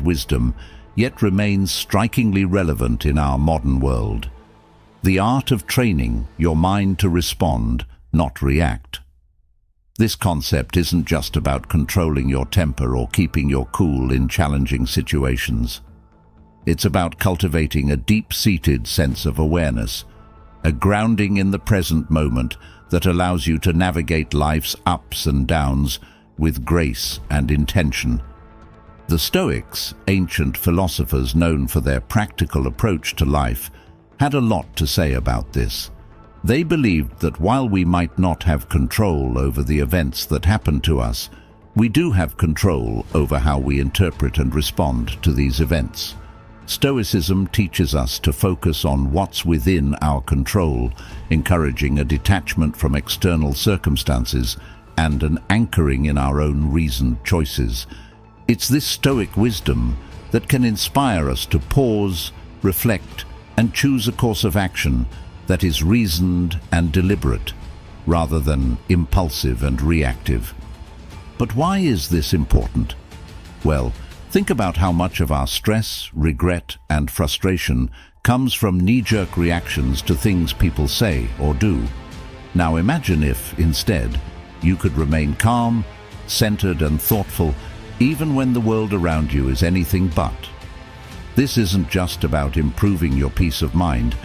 wisdom, yet remains strikingly relevant in our modern world. The art of training your mind to respond, not react. This concept isn't just about controlling your temper or keeping your cool in challenging situations. It's about cultivating a deep-seated sense of awareness, a grounding in the present moment that allows you to navigate life's ups and downs with grace and intention. The Stoics, ancient philosophers known for their practical approach to life, had a lot to say about this. They believed that while we might not have control over the events that happen to us, we do have control over how we interpret and respond to these events. Stoicism teaches us to focus on what's within our control, encouraging a detachment from external circumstances and an anchoring in our own reasoned choices. It's this Stoic wisdom that can inspire us to pause, reflect, and choose a course of action that is reasoned and deliberate, rather than impulsive and reactive. But why is this important? Well, think about how much of our stress, regret, and frustration comes from knee-jerk reactions to things people say or do. Now imagine if, instead, you could remain calm, centered, and thoughtful, even when the world around you is anything but. This isn't just about improving your peace of mind.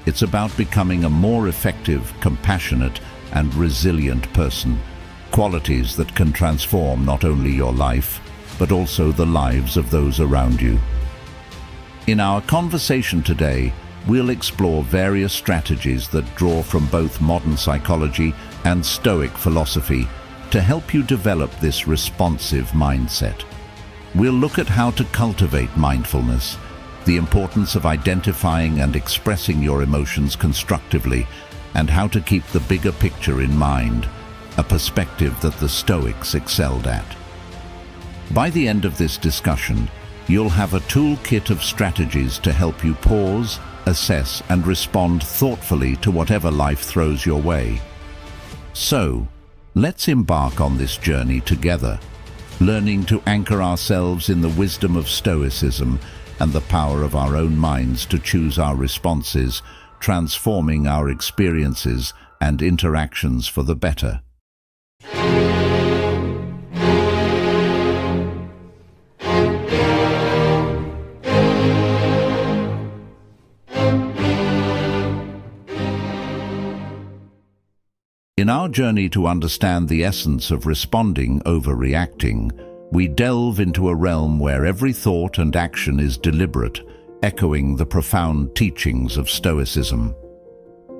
It's about becoming a more effective, compassionate, and resilient person, qualities that can transform not only your life, but also the lives of those around you. In our conversation today, we'll explore various strategies that draw from both modern psychology and Stoic philosophy to help you develop this responsive mindset. We'll look at how to cultivate mindfulness, the importance of identifying and expressing your emotions constructively, and how to keep the bigger picture in mind, a perspective that the Stoics excelled at. By the end of this discussion, you'll have a toolkit of strategies to help you pause, assess, and respond thoughtfully to whatever life throws your way. So, let's embark on this journey together, learning to anchor ourselves in the wisdom of Stoicism and the power of our own minds to choose our responses, transforming our experiences and interactions for the better. In our journey to understand the essence of responding over reacting, we delve into a realm where every thought and action is deliberate, echoing the profound teachings of Stoicism.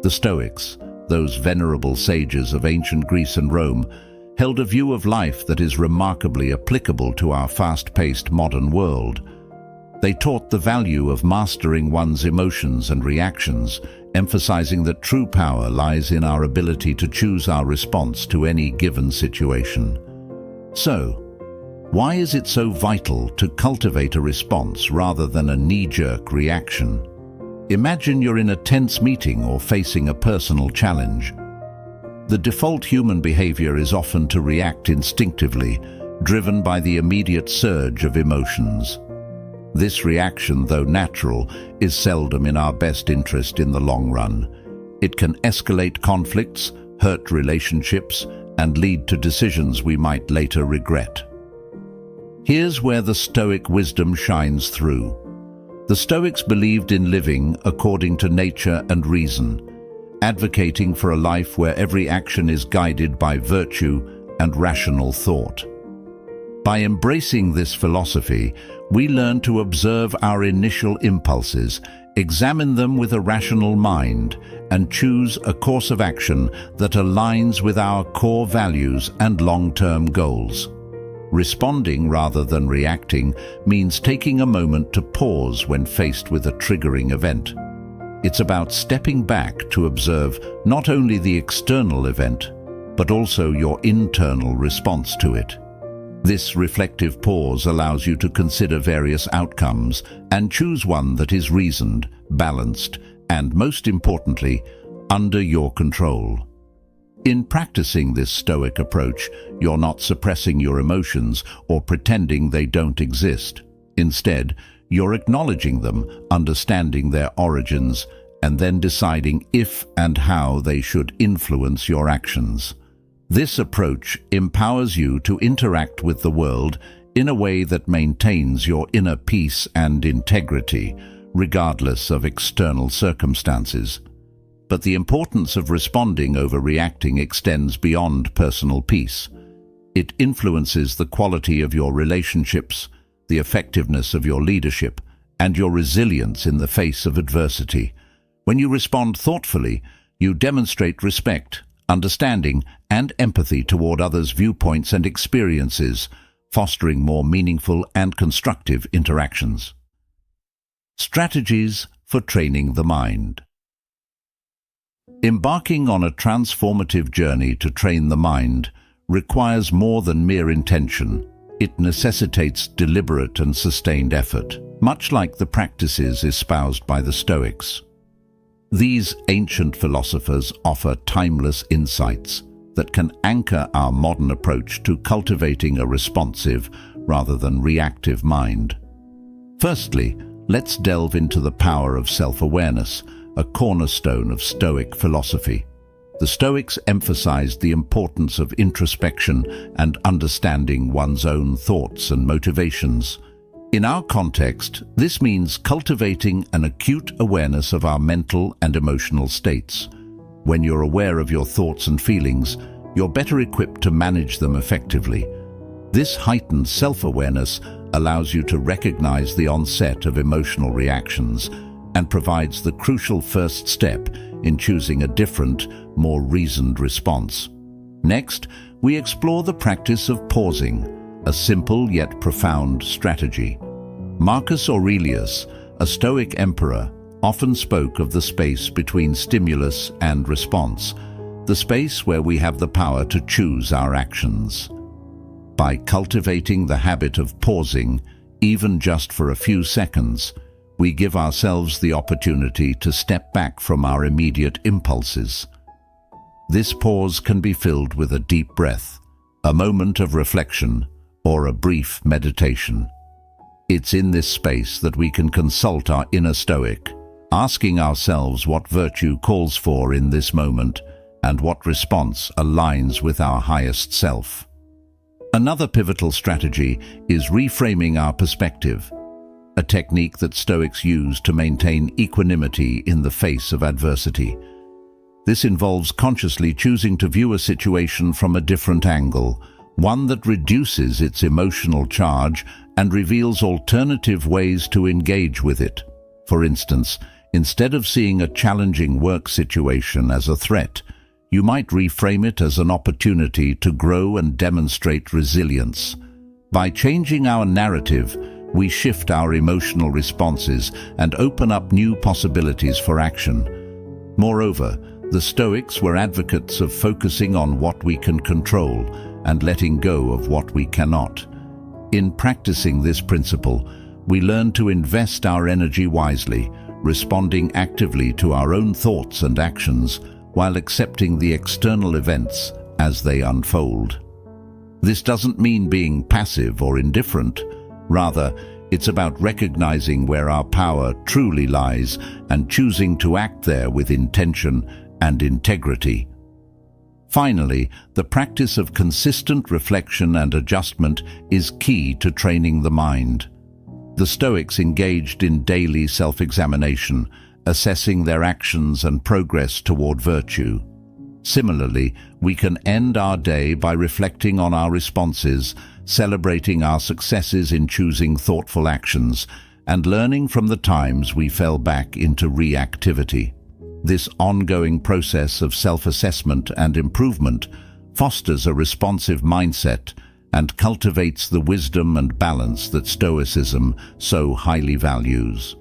The Stoics, those venerable sages of ancient Greece and Rome, held a view of life that is remarkably applicable to our fast-paced modern world. They taught the value of mastering one's emotions and reactions, emphasizing that true power lies in our ability to choose our response to any given situation. So, why is it so vital to cultivate a response rather than a knee-jerk reaction? Imagine you're in a tense meeting or facing a personal challenge. The default human behavior is often to react instinctively, driven by the immediate surge of emotions. This reaction, though natural, is seldom in our best interest in the long run. It can escalate conflicts, hurt relationships, and lead to decisions we might later regret. Here's where the Stoic wisdom shines through. The Stoics believed in living according to nature and reason, advocating for a life where every action is guided by virtue and rational thought. By embracing this philosophy, we learn to observe our initial impulses, examine them with a rational mind, and choose a course of action that aligns with our core values and long-term goals. Responding rather than reacting means taking a moment to pause when faced with a triggering event. It's about stepping back to observe not only the external event, but also your internal response to it. This reflective pause allows you to consider various outcomes and choose one that is reasoned, balanced, and most importantly, under your control. In practicing this Stoic approach, you're not suppressing your emotions or pretending they don't exist. Instead, you're acknowledging them, understanding their origins, and then deciding if and how they should influence your actions. This approach empowers you to interact with the world in a way that maintains your inner peace and integrity, regardless of external circumstances. But the importance of responding over reacting extends beyond personal peace. It influences the quality of your relationships, the effectiveness of your leadership, and your resilience in the face of adversity. When you respond thoughtfully, you demonstrate respect, understanding, and empathy toward others' viewpoints and experiences, fostering more meaningful and constructive interactions. Strategies for training the mind. Embarking on a transformative journey to train the mind requires more than mere intention. It necessitates deliberate and sustained effort, much like the practices espoused by the Stoics. These ancient philosophers offer timeless insights that can anchor our modern approach to cultivating a responsive rather than reactive mind. Firstly, let's delve into the power of self-awareness, a cornerstone of Stoic philosophy. The Stoics emphasized the importance of introspection and understanding one's own thoughts and motivations. In our context, this means cultivating an acute awareness of our mental and emotional states. When you're aware of your thoughts and feelings, you're better equipped to manage them effectively. This heightened self-awareness allows you to recognize the onset of emotional reactions and provides the crucial first step in choosing a different, more reasoned response. Next, we explore the practice of pausing, a simple yet profound strategy. Marcus Aurelius, a Stoic emperor, often spoke of the space between stimulus and response, the space where we have the power to choose our actions. By cultivating the habit of pausing, even just for a few seconds, we give ourselves the opportunity to step back from our immediate impulses. This pause can be filled with a deep breath, a moment of reflection, or a brief meditation. It's in this space that we can consult our inner Stoic, asking ourselves what virtue calls for in this moment and what response aligns with our highest self. Another pivotal strategy is reframing our perspective, a technique that Stoics use to maintain equanimity in the face of adversity. This involves consciously choosing to view a situation from a different angle, one that reduces its emotional charge and reveals alternative ways to engage with it. For instance, instead of seeing a challenging work situation as a threat, you might reframe it as an opportunity to grow and demonstrate resilience. By changing our narrative, we shift our emotional responses and open up new possibilities for action. Moreover, the Stoics were advocates of focusing on what we can control and letting go of what we cannot. In practicing this principle, we learn to invest our energy wisely, responding actively to our own thoughts and actions while accepting the external events as they unfold. This doesn't mean being passive or indifferent. Rather, it's about recognizing where our power truly lies and choosing to act there with intention and integrity. Finally, the practice of consistent reflection and adjustment is key to training the mind. The Stoics engaged in daily self-examination, assessing their actions and progress toward virtue. Similarly, we can end our day by reflecting on our responses, celebrating our successes in choosing thoughtful actions, and learning from the times we fell back into reactivity. This ongoing process of self-assessment and improvement fosters a responsive mindset and cultivates the wisdom and balance that Stoicism so highly values.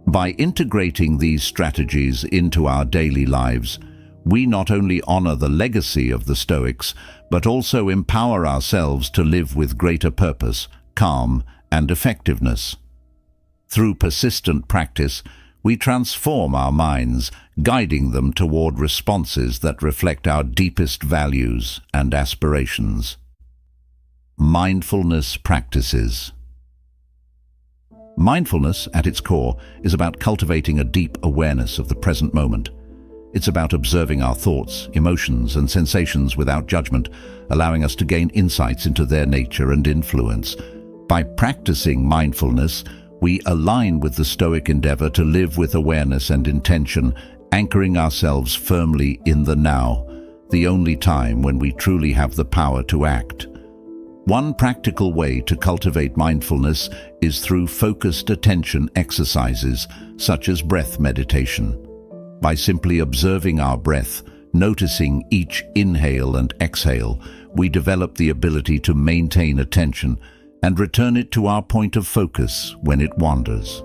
By integrating these strategies into our daily lives, we not only honor the legacy of the Stoics, but also empower ourselves to live with greater purpose, calm, and effectiveness. Through persistent practice, we transform our minds, guiding them toward responses that reflect our deepest values and aspirations. Mindfulness practices. Mindfulness, at its core, is about cultivating a deep awareness of the present moment. It's about observing our thoughts, emotions, and sensations without judgment, allowing us to gain insights into their nature and influence. By practicing mindfulness, we align with the Stoic endeavor to live with awareness and intention, anchoring ourselves firmly in the now, the only time when we truly have the power to act. One practical way to cultivate mindfulness is through focused attention exercises, such as breath meditation. By simply observing our breath, noticing each inhale and exhale, we develop the ability to maintain attention and return it to our point of focus when it wanders.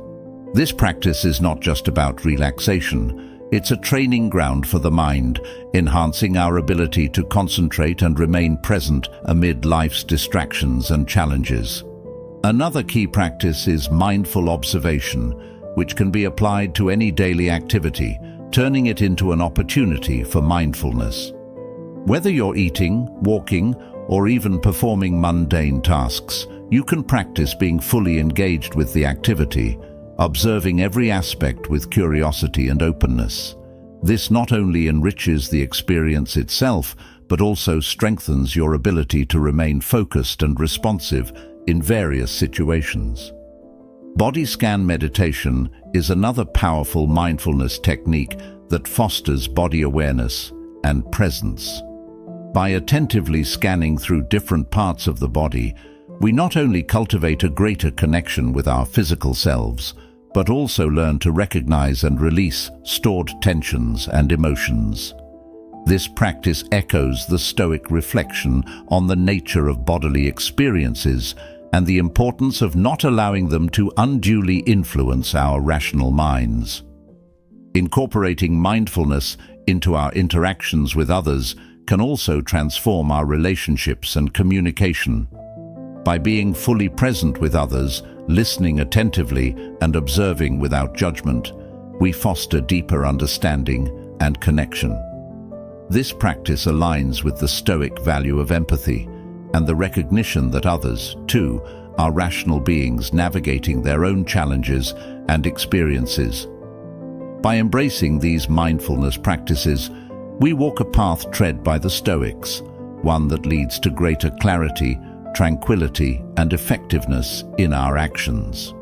This practice is not just about relaxation, it's a training ground for the mind, enhancing our ability to concentrate and remain present amid life's distractions and challenges. Another key practice is mindful observation, which can be applied to any daily activity, turning it into an opportunity for mindfulness. Whether you're eating, walking, or even performing mundane tasks, you can practice being fully engaged with the activity, observing every aspect with curiosity and openness. This not only enriches the experience itself, but also strengthens your ability to remain focused and responsive in various situations. Body scan meditation is another powerful mindfulness technique that fosters body awareness and presence. By attentively scanning through different parts of the body, we not only cultivate a greater connection with our physical selves, but also learn to recognize and release stored tensions and emotions. This practice echoes the Stoic reflection on the nature of bodily experiences and the importance of not allowing them to unduly influence our rational minds. Incorporating mindfulness into our interactions with others can also transform our relationships and communication. By being fully present with others, listening attentively, and observing without judgment, we foster deeper understanding and connection. This practice aligns with the Stoic value of empathy and the recognition that others, too, are rational beings navigating their own challenges and experiences. By embracing these mindfulness practices, we walk a path tread by the Stoics, one that leads to greater clarity, tranquility, and effectiveness in our actions.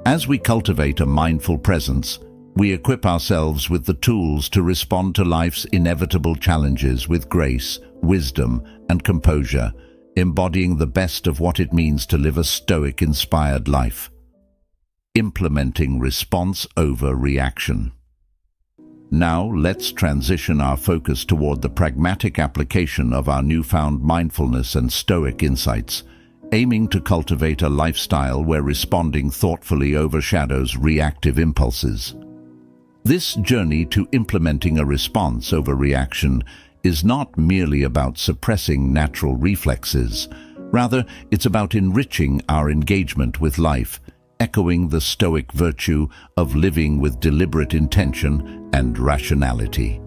As we cultivate a mindful presence, we equip ourselves with the tools to respond to life's inevitable challenges with grace, wisdom, and composure, embodying the best of what it means to live a Stoic-inspired life. Implementing response over reaction. Now let's transition our focus toward the pragmatic application of our newfound mindfulness and Stoic insights, aiming to cultivate a lifestyle where responding thoughtfully overshadows reactive impulses. This journey to implementing a response over reaction is not merely about suppressing natural reflexes. Rather, it's about enriching our engagement with life, echoing the Stoic virtue of living with deliberate intention and rationality.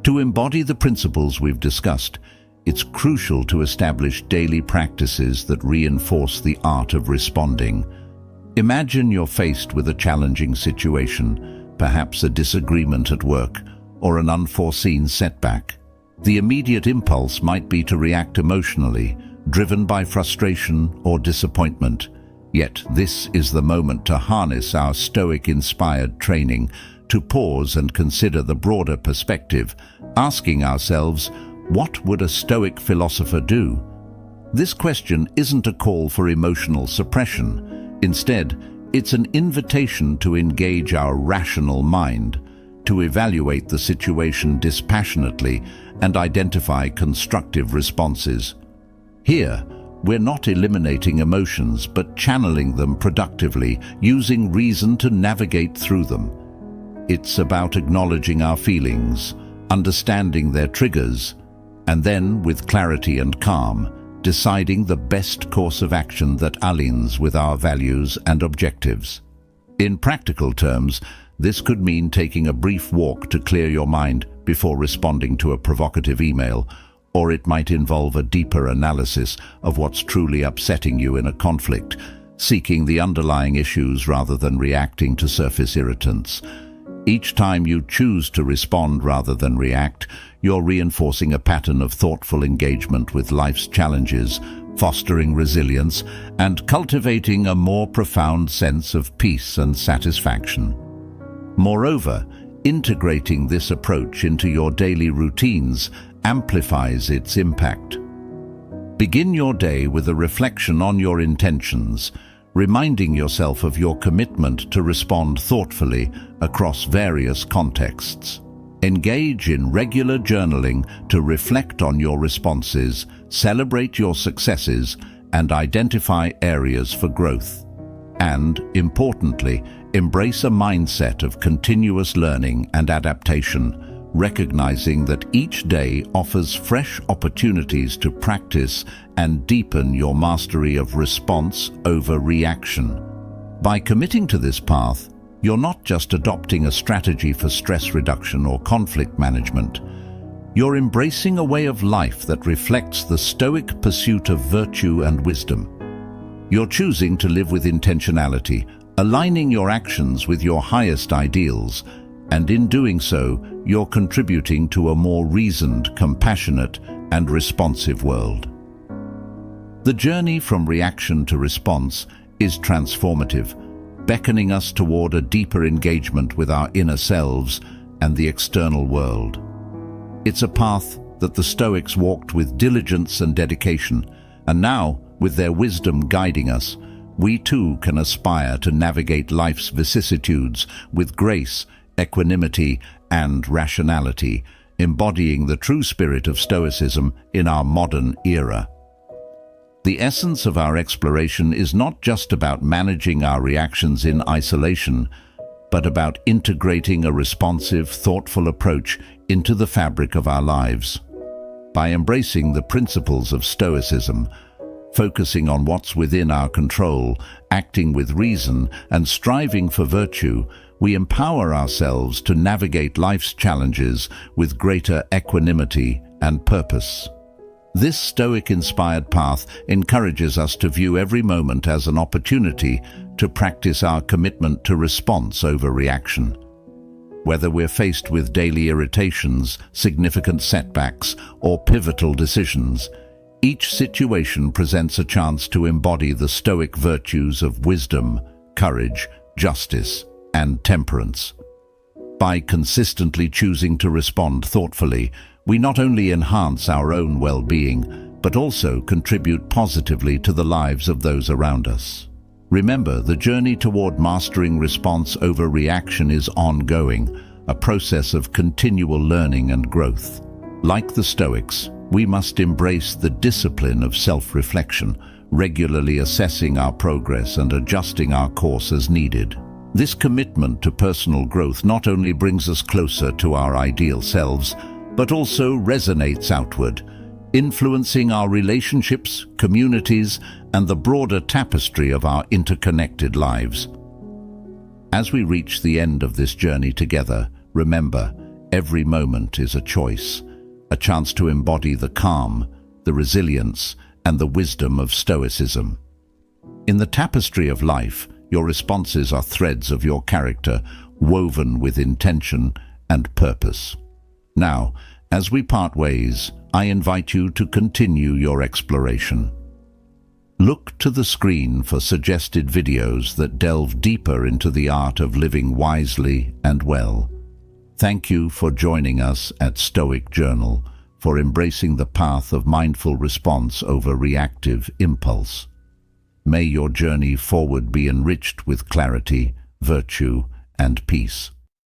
To embody the principles we've discussed, it's crucial to establish daily practices that reinforce the art of responding. Imagine you're faced with a challenging situation, perhaps a disagreement at work or an unforeseen setback. The immediate impulse might be to react emotionally, driven by frustration or disappointment. Yet this is the moment to harness our Stoic-inspired training, to pause and consider the broader perspective, asking ourselves, what would a Stoic philosopher do? This question isn't a call for emotional suppression. Instead, it's an invitation to engage our rational mind, to evaluate the situation dispassionately and identify constructive responses. Here, we're not eliminating emotions, but channeling them productively, using reason to navigate through them. It's about acknowledging our feelings, understanding their triggers, and then, with clarity and calm, deciding the best course of action that aligns with our values and objectives. In practical terms, this could mean taking a brief walk to clear your mind before responding to a provocative email, or it might involve a deeper analysis of what's truly upsetting you in a conflict, seeking the underlying issues rather than reacting to surface irritants. Each time you choose to respond rather than react, you're reinforcing a pattern of thoughtful engagement with life's challenges, fostering resilience, and cultivating a more profound sense of peace and satisfaction. Moreover, integrating this approach into your daily routines amplifies its impact. Begin your day with a reflection on your intentions, reminding yourself of your commitment to respond thoughtfully across various contexts. Engage in regular journaling to reflect on your responses, celebrate your successes, and identify areas for growth. And, importantly, embrace a mindset of continuous learning and adaptation, recognizing that each day offers fresh opportunities to practice and deepen your mastery of response over reaction. By committing to this path, you're not just adopting a strategy for stress reduction or conflict management. You're embracing a way of life that reflects the Stoic pursuit of virtue and wisdom. You're choosing to live with intentionality, aligning your actions with your highest ideals, and in doing so, you're contributing to a more reasoned, compassionate, and responsive world. The journey from reaction to response is transformative, beckoning us toward a deeper engagement with our inner selves and the external world. It's a path that the Stoics walked with diligence and dedication, and now, with their wisdom guiding us, we too can aspire to navigate life's vicissitudes with grace, equanimity, and rationality, embodying the true spirit of Stoicism in our modern era. The essence of our exploration is not just about managing our reactions in isolation, but about integrating a responsive, thoughtful approach into the fabric of our lives. By embracing the principles of Stoicism, focusing on what's within our control, acting with reason, and striving for virtue, we empower ourselves to navigate life's challenges with greater equanimity and purpose. This Stoic-inspired path encourages us to view every moment as an opportunity to practice our commitment to response over reaction. Whether we're faced with daily irritations, significant setbacks, or pivotal decisions, each situation presents a chance to embody the Stoic virtues of wisdom, courage, justice, and temperance. By consistently choosing to respond thoughtfully, we not only enhance our own well-being, but also contribute positively to the lives of those around us. Remember, the journey toward mastering response over reaction is ongoing, a process of continual learning and growth. Like the Stoics, we must embrace the discipline of self-reflection, regularly assessing our progress and adjusting our course as needed. This commitment to personal growth not only brings us closer to our ideal selves, but also resonates outward, influencing our relationships, communities, and the broader tapestry of our interconnected lives. As we reach the end of this journey together, remember, every moment is a choice, a chance to embody the calm, the resilience, and the wisdom of Stoicism. In the tapestry of life, your responses are threads of your character, woven with intention and purpose. Now, as we part ways, I invite you to continue your exploration. Look to the screen for suggested videos that delve deeper into the art of living wisely and well. Thank you for joining us at Stoic Journal, for embracing the path of mindful response over reactive impulse. May your journey forward be enriched with clarity, virtue, and peace.